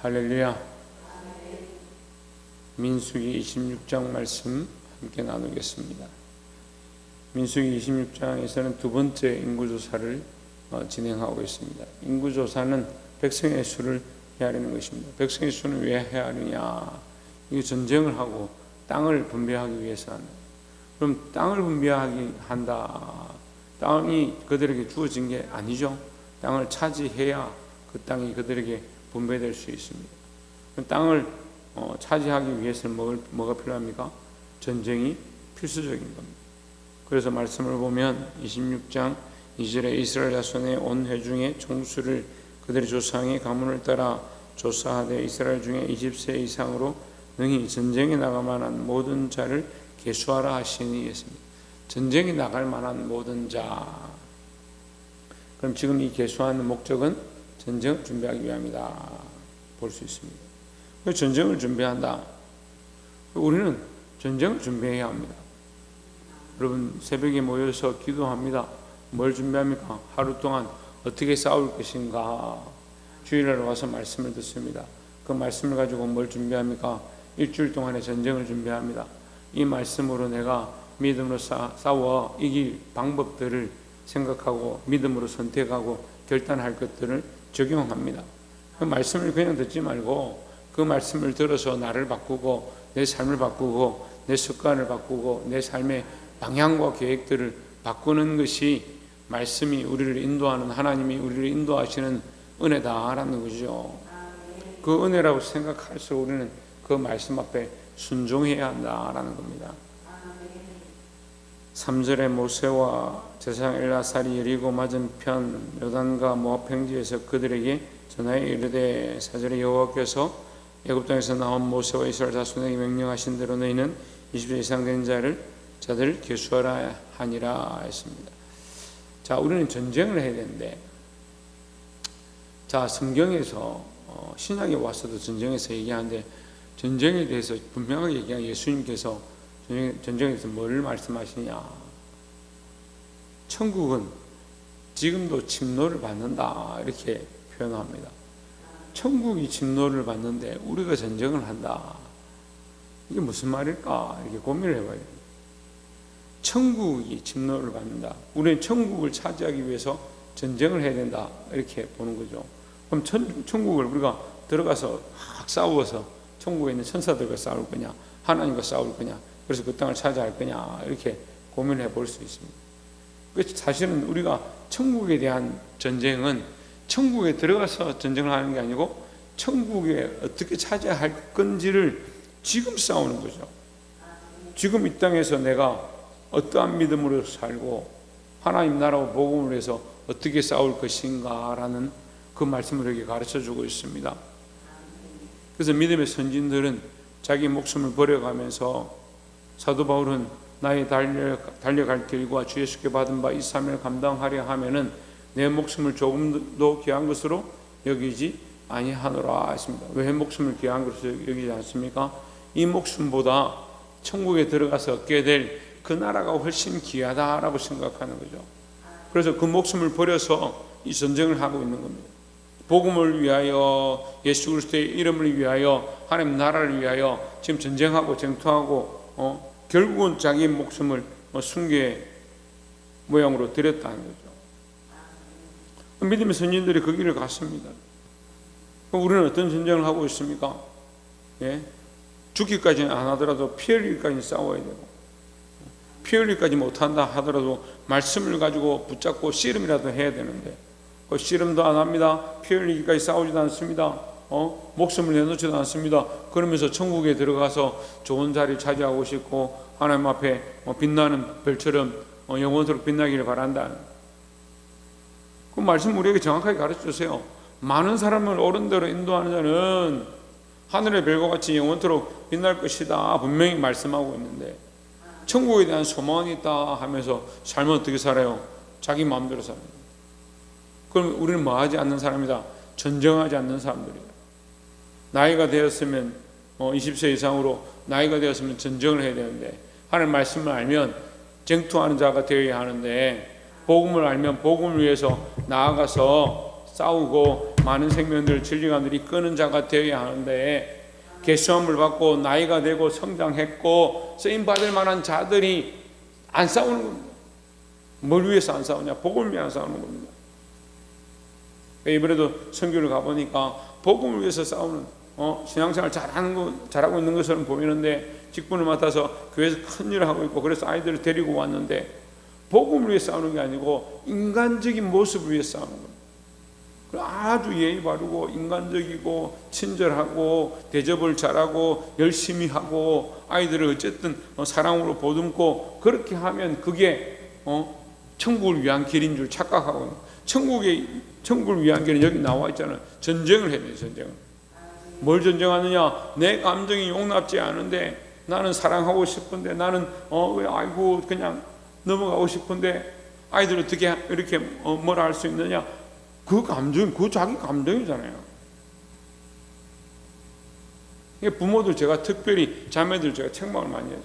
할렐루야. 민수기 26장 말씀 함께 나누겠습니다. 민수기 26장에서는 두 번째 인구조사를 진행하고 있습니다. 인구조사는 백성의 수를 헤아리는 것입니다. 백성의 수는 왜 헤아리냐? 이게 전쟁을 하고 땅을 분배하기 위해서 한다. 그럼 땅을 분배하기 한다. 땅이 그들에게 주어진 게 아니죠. 땅을 차지해야 그 땅이 그들에게 분배될 수 있습니다. 땅을 차지하기 위해서는 뭐가 필요합니까? 전쟁이 필수적인 겁니다. 그래서 말씀을 보면 26장 2절에 이스라엘 자손의 온 회중의 총수를 그들의 조상의 가문을 따라 조사하되 이스라엘 중에 20세 이상으로 능히 전쟁에 나갈 만한 모든 자를 계수하라 하시니 했습니다. 전쟁에 나갈 만한 모든 자. 그럼 지금 이 계수하는 목적은 전쟁을 준비하기 위함이다 볼 수 있습니다. 전쟁을 준비한다. 우리는 전쟁을 준비해야 합니다. 여러분 새벽에 모여서 기도합니다. 뭘 준비합니까? 하루 동안 어떻게 싸울 것인가. 주일날 와서 말씀을 듣습니다. 그 말씀을 가지고 뭘 준비합니까? 일주일 동안의 전쟁을 준비합니다. 이 말씀으로 내가 믿음으로 싸워 이길 방법들을 생각하고 믿음으로 선택하고 결단할 것들을 적용합니다. 그 말씀을 그냥 듣지 말고 그 말씀을 들어서 나를 바꾸고 내 삶을 바꾸고 내 습관을 바꾸고 내 삶의 방향과 계획들을 바꾸는 것이 말씀이 우리를 인도하는 하나님이 우리를 인도하시는 은혜다라는 거죠. 그 은혜라고 생각할수록 우리는 그 말씀 앞에 순종해야 한다라는 겁니다. 3절에 모세와 제사장 엘라살이 여리고 맞은편 요단과 모압 평지에서 그들에게 전하여 이르되 4절에 여호와께서 애굽 땅에서 나온 모세와 이스라엘 자손에게 명령하신 대로 너희는 20세 이상 된 자들을 계수하라 하니라 했습니다. 자, 우리는 전쟁을 해야 되는데, 자, 성경에서 신약에 와서도 전쟁에서 얘기하는데 전쟁에 대해서 분명하게 얘기한 예수님께서 전쟁에서 뭐를 말씀하시냐? 천국은 지금도 침노를 받는다 이렇게 표현합니다. 천국이 침노를 받는데 우리가 전쟁을 한다. 이게 무슨 말일까? 이렇게 고민을 해봐야 됩니다. 천국이 침노를 받는다. 우리는 천국을 차지하기 위해서 전쟁을 해야 된다. 이렇게 보는 거죠. 그럼 천국을 우리가 들어가서 막 싸워서 천국에 있는 천사들과 싸울 거냐? 하나님과 싸울 거냐? 그래서 그 땅을 차지할 거냐? 이렇게 고민을 해볼 수 있습니다. 사실은 우리가 천국에 대한 전쟁은 천국에 들어가서 전쟁을 하는 게 아니고 천국에 어떻게 차지해야 할 건지를 지금 싸우는 거죠. 지금 이 땅에서 내가 어떠한 믿음으로 살고 하나님 나라와 복음을 위해서 어떻게 싸울 것인가라는 그 말씀을 여기 가르쳐주고 있습니다. 그래서 믿음의 선진들은 자기 목숨을 버려가면서 사도 바울은 나의 달려갈 길과 주 예수께 받은 바 이 삶을 감당하려 하면은 내 목숨을 조금도 귀한 것으로 여기지 아니하노라 했습니다. 왜 목숨을 귀한 것으로 여기지 않습니까? 이 목숨보다 천국에 들어가서 얻게 될 그 나라가 훨씬 귀하다라고 생각하는 거죠. 그래서 그 목숨을 버려서 이 전쟁을 하고 있는 겁니다. 복음을 위하여, 예수 그리스도의 이름을 위하여, 하나님 나라를 위하여 지금 전쟁하고 쟁투하고 결국은 자기 목숨을 숭계 모양으로 드렸다는 거죠. 믿음의 선진들이 그 길을 갔습니다. 그럼 우리는 어떤 전쟁을 하고 있습니까? 예? 죽기까지는 안 하더라도 피 흘리기까지 싸워야 되고, 피 흘리기까지 못한다 하더라도 말씀을 가지고 붙잡고 씨름이라도 해야 되는데 그 씨름도 안 합니다. 피 흘리기까지 싸우지도 않습니다. 목숨을 내놓지도 않습니다. 그러면서 천국에 들어가서 좋은 자리를 차지하고 싶고 하나님 앞에 빛나는 별처럼 영원토록 빛나기를 바란다. 그 말씀 우리에게 정확하게 가르쳐 주세요. 많은 사람을 옳은 대로 인도하는 자는 하늘의 별과 같이 영원토록 빛날 것이다 분명히 말씀하고 있는데 천국에 대한 소망이 있다 하면서 삶은 어떻게 살아요? 자기 마음대로 삽니다. 그럼 우리는 뭐 하지 않는 사람이다? 전쟁하지 않는 사람들이다. 나이가 되었으면 20세 이상으로 나이가 되었으면 전쟁을 해야 되는데 하나님 말씀을 알면 쟁투하는 자가 되어야 하는데 복음을 알면 복음을 위해서 나아가서 싸우고 많은 생명들 진리관들이 끄는 자가 되어야 하는데, 계시함을 받고 나이가 되고 성장했고 쓰임받을 만한 자들이 안 싸우는 겁니다. 뭘 위해서 안 싸우냐? 복음을 위해 안 싸우는 겁니다. 이번에도 선교를 가보니까 복음을 위해서 싸우는 신앙생활 잘하고 있는 것처럼 보이는데, 직분을 맡아서 교회에서 큰 일을 하고 있고, 그래서 아이들을 데리고 왔는데 복음을 위해 싸우는 게 아니고 인간적인 모습을 위해 싸우는 겁니다. 아주 예의 바르고 인간적이고 친절하고 대접을 잘하고 열심히 하고 아이들을 어쨌든 사랑으로 보듬고, 그렇게 하면 그게 천국을 위한 길인 줄 착각하고, 천국을 위한 길은 여기 나와 있잖아요. 전쟁을 해야 돼요. 전쟁을. 뭘 전쟁하느냐? 내 감정이 용납지 않은데, 나는 사랑하고 싶은데, 나는 아이고 그냥 넘어가고 싶은데, 아이들 어떻게 이렇게 뭐라 할 수 있느냐? 그 감정, 그 자기 감정이잖아요. 부모들 제가 특별히 자매들 제가 책망을 많이 해요.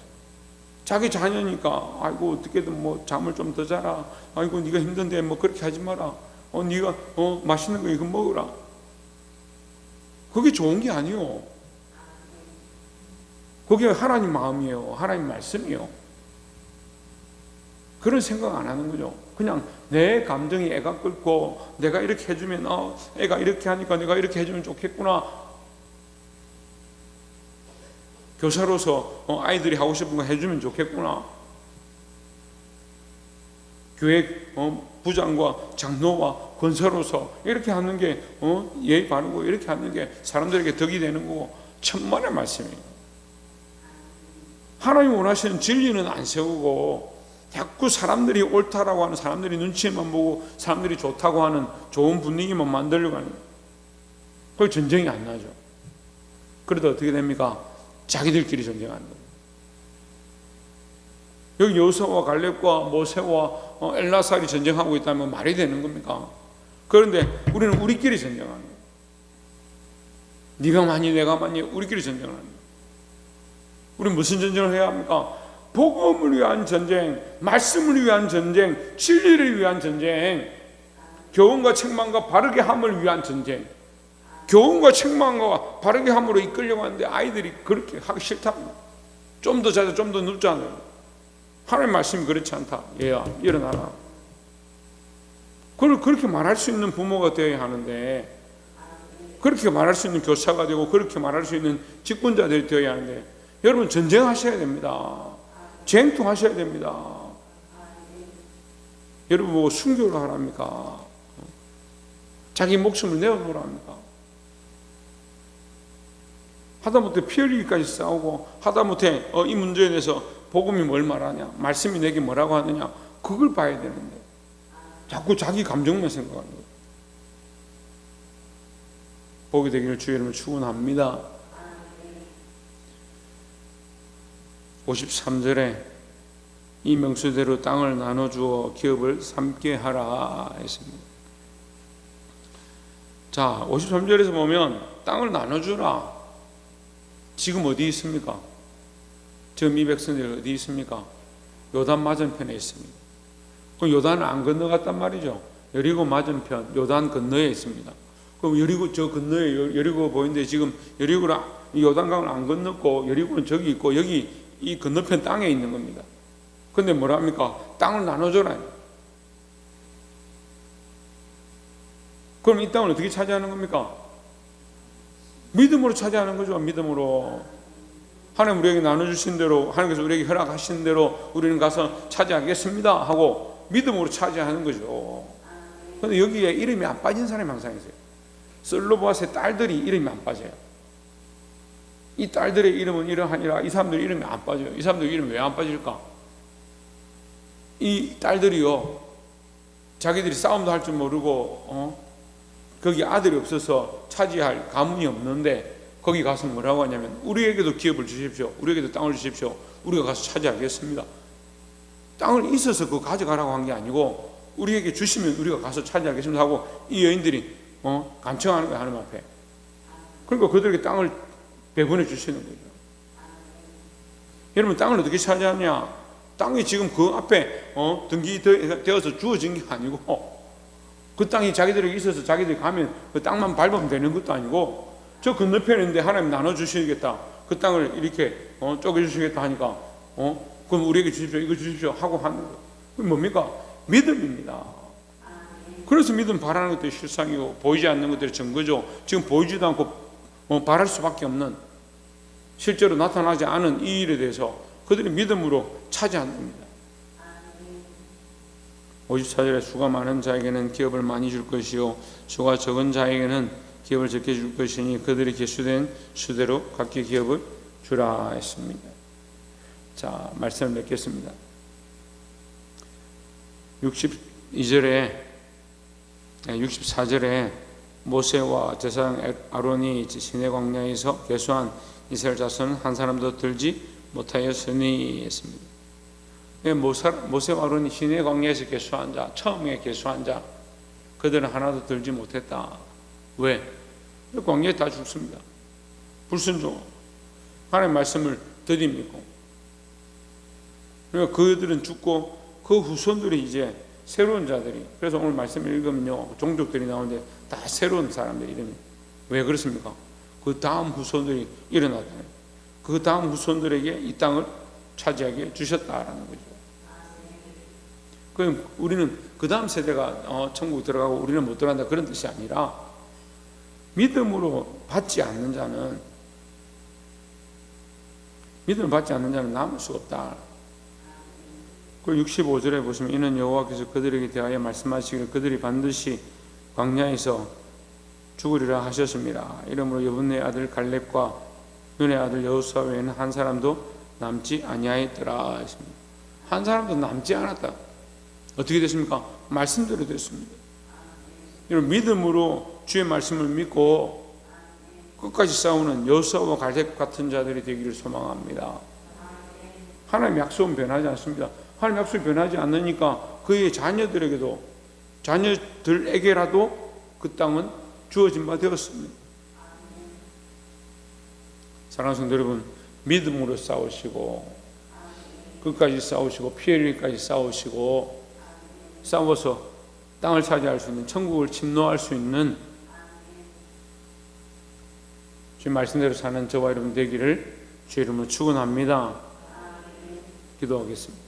자기 자녀니까 아이고 어떻게든 뭐 잠을 좀 더 자라. 아이고 네가 힘든데 뭐 그렇게 하지 마라. 네가 맛있는 거 이거 먹으라. 그게 좋은 게 아니요. 그게 하나님 마음이에요. 하나님 말씀이에요. 그런 생각 안 하는 거죠. 그냥 내 감정이 애가 끓고, 내가 이렇게 해주면 애가 이렇게 하니까 내가 이렇게 해주면 좋겠구나. 교사로서 아이들이 하고 싶은 거 해주면 좋겠구나. 교회 부장과 장로와 권사로서 이렇게 하는 게 예의 바르고, 이렇게 하는 게 사람들에게 덕이 되는 거고, 천만의 말씀이에요. 하나님 원하시는 진리는 안 세우고, 자꾸 사람들이 옳다라고 하는, 사람들이 눈치만 보고 사람들이 좋다고 하는 좋은 분위기만 만들려고 하는 거예요. 그걸 전쟁이 안 나죠. 그러다 어떻게 됩니까? 자기들끼리 전쟁하는 거예요. 여기 여호수아와 갈렙과 모세와 엘라살이 전쟁하고 있다면 말이 되는 겁니까? 그런데 우리는 우리끼리 전쟁하는 거예요. 네가 많이 내가 많이 우리끼리 전쟁하는 거예요. 우리는 무슨 전쟁을 해야 합니까? 복음을 위한 전쟁, 말씀을 위한 전쟁, 진리를 위한 전쟁, 교훈과 책망과 바르게 함을 위한 전쟁. 교훈과 책망과 바르게 함으로 이끌려고 하는데 아이들이 그렇게 하기 싫답니다. 좀 더 자자, 좀 더 눕자는. 하나님 말씀이 그렇지 않다. 얘야 일어나라. 그걸 그렇게 말할 수 있는 부모가 되어야 하는데, 그렇게 말할 수 있는 교사가 되고, 그렇게 말할 수 있는 직분자들이 되어야 하는데, 여러분 전쟁하셔야 됩니다. 쟁투하셔야 됩니다. 여러분 뭐 순교를 하랍니까? 자기 목숨을 내어놓으랍니까? 하다못해 피 흘리기까지 싸우고, 하다못해 이 문제에 대해서 복음이 뭘 말하냐, 말씀이 내게 뭐라고 하느냐, 그걸 봐야 되는데 자꾸 자기 감정만 생각하는 거예요. 복이 되기를 주의 이름으로 축원합니다. 53절에 이 명수대로 땅을 나눠주어 기업을 삼게 하라 했습니다. 자, 53절에서 보면 땅을 나눠주라. 지금 어디 있습니까? 지금 이 백성들이 어디 있습니까? 요단 맞은편에 있습니다. 그럼 요단을 안 건너갔단 말이죠. 여리고 맞은편 요단 건너에 있습니다. 그럼 여리고 저 건너에 여리고 보이는데, 지금 여리고를 요단강을 안 건넜고 여리고는 저기 있고 여기 이 건너편 땅에 있는 겁니다. 근데 뭐라 합니까? 땅을 나눠줘라. 그럼 이 땅을 어떻게 차지하는 겁니까? 믿음으로 차지하는 거죠. 믿음으로. 하나님 우리에게 나눠주신 대로, 하나님께서 우리에게 허락하신 대로 우리는 가서 차지하겠습니다 하고 믿음으로 차지하는 거죠. 그런데 여기에 이름이 안 빠진 사람이 항상 있어요. 슬로보아스의 딸들이 이름이 안 빠져요. 이 딸들의 이름은 이러하니라. 이 사람들 이름이 안 빠져요. 이 사람들 이름이 왜 안 빠질까? 이 딸들이요, 자기들이 싸움도 할 줄 모르고 거기 아들이 없어서 차지할 가문이 없는데, 거기 가서 뭐라고 하냐면, 우리에게도 기업을 주십시오, 우리에게도 땅을 주십시오, 우리가 가서 차지하겠습니다. 땅을 있어서 그거 가져가라고 한 게 아니고, 우리에게 주시면 우리가 가서 차지하겠습니다 하고 이 여인들이 간청하는 거예요, 하나님 앞에. 그러니까 그들에게 땅을 배분해 주시는 거죠. 여러분, 땅을 어떻게 차지하냐? 땅이 지금 그 앞에 등기되어서 주어진 게 아니고, 그 땅이 자기들에게 있어서 자기들이 가면 그 땅만 밟으면 되는 것도 아니고, 저 건너편에 있는데 하나님 나눠주시겠다, 그 땅을 이렇게 쪼개주시겠다 하니까 그럼 우리에게 주십시오, 이거 주십시오 하고 하는 거, 그게 뭡니까? 믿음입니다. 그래서 믿음 바라는 것들이 실상이고 보이지 않는 것들이 증거죠. 지금 보이지도 않고 바랄 수밖에 없는, 실제로 나타나지 않은 이 일에 대해서 그들이 믿음으로 차지한 겁니다. 54절에 수가 많은 자에게는 기업을 많이 줄 것이요 수가 적은 자에게는 기업을 적게 줄 것이니 그들이 계수된 수대로 각기 기업을 주라 했습니다. 자, 말씀을 맺겠습니다. 64절에 모세와 제사장 아론이 시내 광야에서 계수한 이스라엘 자손은 한 사람도 들지 못하였으니 했습니다. 모세와 아론이 시내 광야에서 계수한 자, 처음에 계수한 자, 그들은 하나도 들지 못했다. 왜? 광야에 다 죽습니다. 불순종, 하나님의 말씀을 들이밀고. 그러니까 그들은 죽고 그 후손들이 이제 새로운 자들이, 그래서 오늘 말씀을 읽으면요, 종족들이 나오는데 다 새로운 사람들이 이름이. 왜 그렇습니까? 그 다음 후손들이 일어나잖아요. 그 다음 후손들에게 이 땅을 차지하게 주셨다라는 거죠. 그럼 우리는 그 다음 세대가 천국 들어가고 우리는 못 들어간다, 그런 뜻이 아니라, 믿음으로 받지 않는 자는, 믿음을 받지 않는 자는 남을 수가 없다. 그 65절에 보시면 이는 여호와께서 그들에게 대하여 말씀하시기를 그들이 반드시 광야에서 죽으리라 하셨습니다. 이러므로 여분의 아들 갈렙과 눈의 아들 여호수아 외에는 한 사람도 남지 아니하였더라 했습니다. 한 사람도 남지 않았다. 어떻게 됐습니까? 말씀대로 됐습니다. 이런 믿음으로 주의 말씀을 믿고 끝까지 싸우는 여호수아와 갈렙 같은 자들이 되기를 소망합니다. 하나님 약속은 변하지 않습니다. 하나님 약속이 변하지 않으니까 그의 자녀들에게도, 자녀들에게라도 그 땅은 주어진 바 되었습니다. 사랑하는 성도 여러분, 믿음으로 싸우시고 끝까지 싸우시고 피 흘리기까지 싸우시고 싸워서 땅을 차지할 수 있는, 천국을 침노할 수 있는 주의 말씀대로 사는 저와 여러분 되기를 주의 이름으로 축원합니다. 기도하겠습니다.